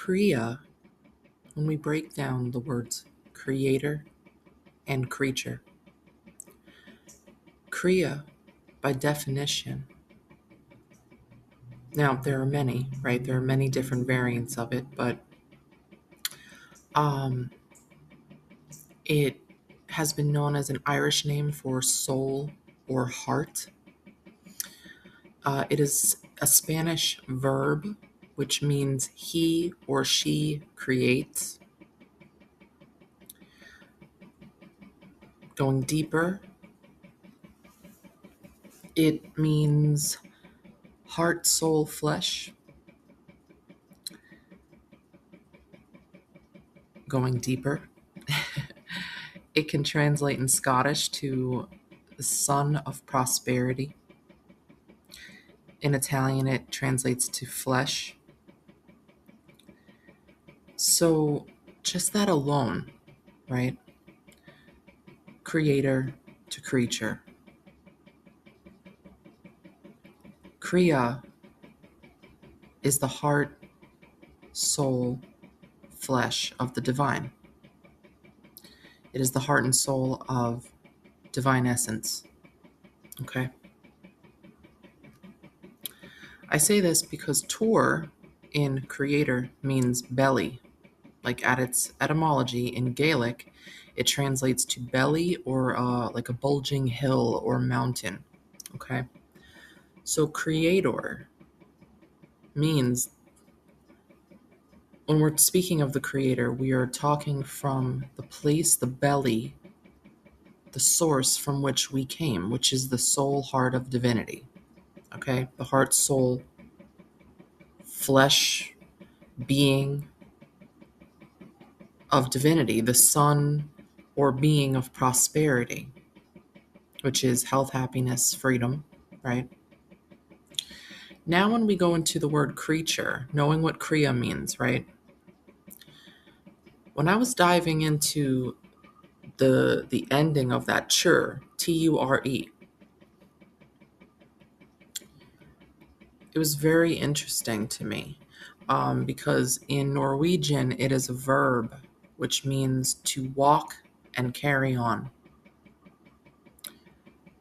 Kriya, when we break down the words creator and creature, Kriya, by definition, now there are many, right? There are many different variants of it, but it has been known as an Irish name for soul or heart. It is a Spanish verb, which means he or she creates. Going deeper, it means heart, soul, flesh. Going deeper, it can translate in Scottish to the son of prosperity. In Italian, it translates to flesh. So just that alone, right? Creator to creature. Kriya is the heart, soul, flesh of the divine. It is the heart and soul of divine essence. Okay? I say this because Tor in creator means belly. Like at its etymology in Gaelic, it translates to belly or like a bulging hill or mountain. Okay? So creator means, when we're speaking of the creator, we are talking from the place, the belly, the source from which we came, which is the soul heart of divinity. Okay? The heart, soul, flesh, being of divinity, the son or being of prosperity, which is health, happiness, freedom, right? Now, when we go into the word creature, knowing what Kriya means, right? When I was diving into the ending of that Ture, Ture, it was very interesting to me because in Norwegian, it is a verb, which means to walk and carry on.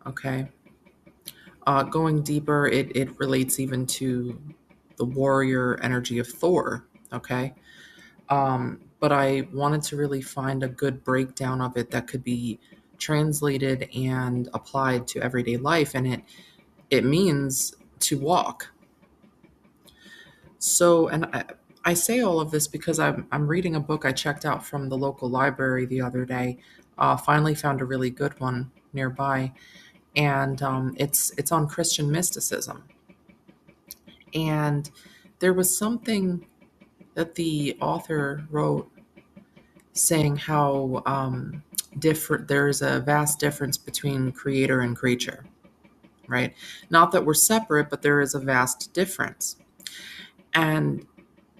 Okay? Going deeper, it relates even to the warrior energy of Thor, okay? But I wanted to really find a good breakdown of it that could be translated and applied to everyday life, and it means to walk. So, and I say all of this because I'm reading a book I checked out from the local library the other day. Finally found a really good one nearby, and it's on Christian mysticism. And there was something that the author wrote saying how different there's a vast difference between creator and creature, right? Not that we're separate, but there is a vast difference. And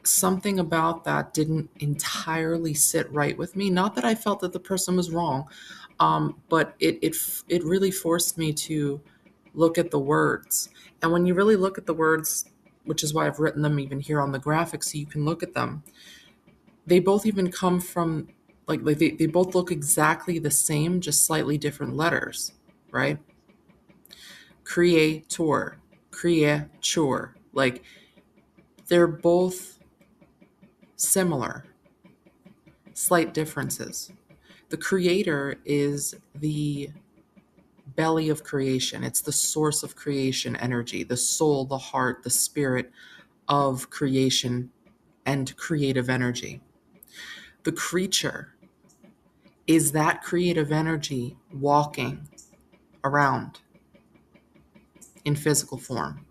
something about that didn't entirely sit right with me. Not that I felt that the person was wrong, but it really forced me to look at the words. And when you really look at the words, which is why I've written them even here on the graphic so you can look at them, they both even come from, like they both look exactly the same, just slightly different letters, right? Creator, creature. Like, they're both similar, slight differences. The creator is the belly of creation. It's the source of creation energy, the soul, the heart, the spirit of creation and creative energy. The creature is that creative energy walking around in physical form.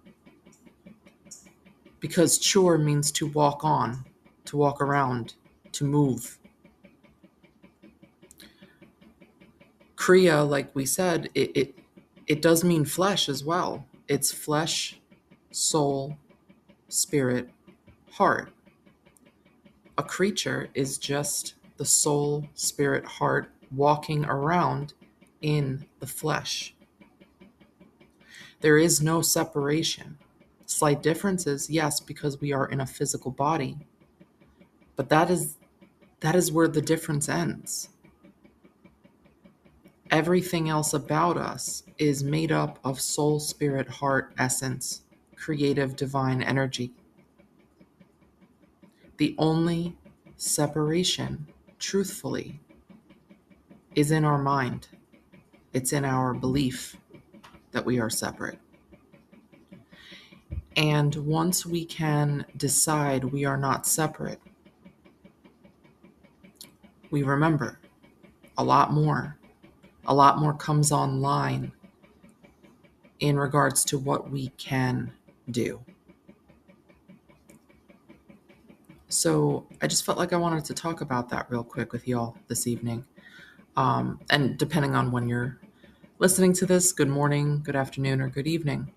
Because chur means to walk on, to walk around, to move. Kriya, like we said, it does mean flesh as well. It's flesh, soul, spirit, heart. A creature is just the soul, spirit, heart walking around in the flesh. There is no separation. Slight differences, yes, because we are in a physical body, But that is where the difference ends. Everything else about us is made up of soul, spirit, heart, essence, creative, divine energy. The only separation, truthfully, is in our mind. It's in our belief that we are separate. And once we can decide we are not separate, we remember a lot more. A lot more comes online in regards to what we can do. So I just felt like I wanted to talk about that real quick with y'all this evening. And depending on when you're listening to this, good morning, good afternoon, or good evening.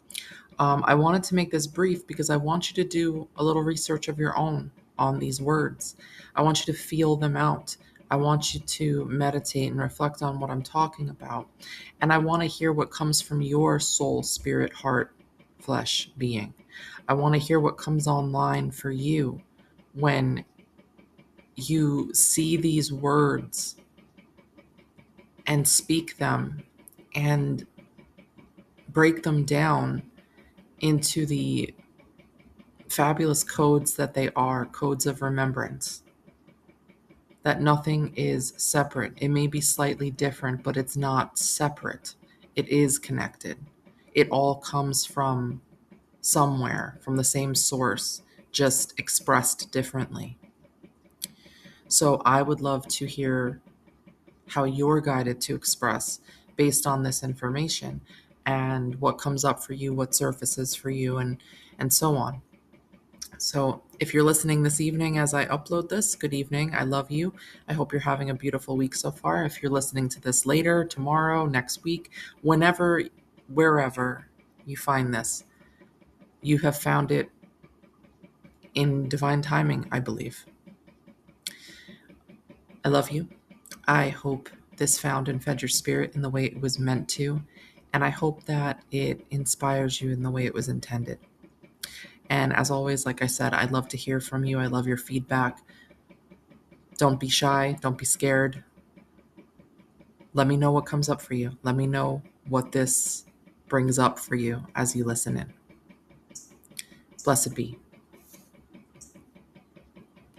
I wanted to make this brief because I want you to do a little research of your own on these words. I want you to feel them out. I want you to meditate and reflect on what I'm talking about. And I want to hear what comes from your soul, spirit, heart, flesh being. I want to hear what comes online for you when you see these words and speak them and break them down into the fabulous codes that they are, codes of remembrance. That nothing is separate. It may be slightly different, but it's not separate. It is connected. It all comes from somewhere, from the same source, just expressed differently. So I would love to hear how you're guided to express based on this information and what comes up for you, what surfaces for you, and so on. So if you're listening this evening as I upload this, good evening. I love you. I hope you're having a beautiful week so far. If you're listening to this later, tomorrow, next week, whenever, wherever you find this, you have found it in divine timing, I believe. I love you. I hope this found and fed your spirit in the way it was meant to, and I hope that it inspires you in the way it was intended. And as always, like I said, I'd love to hear from you. I love your feedback. Don't be shy. Don't be scared. Let me know what comes up for you. Let me know what this brings up for you as you listen in. Blessed be.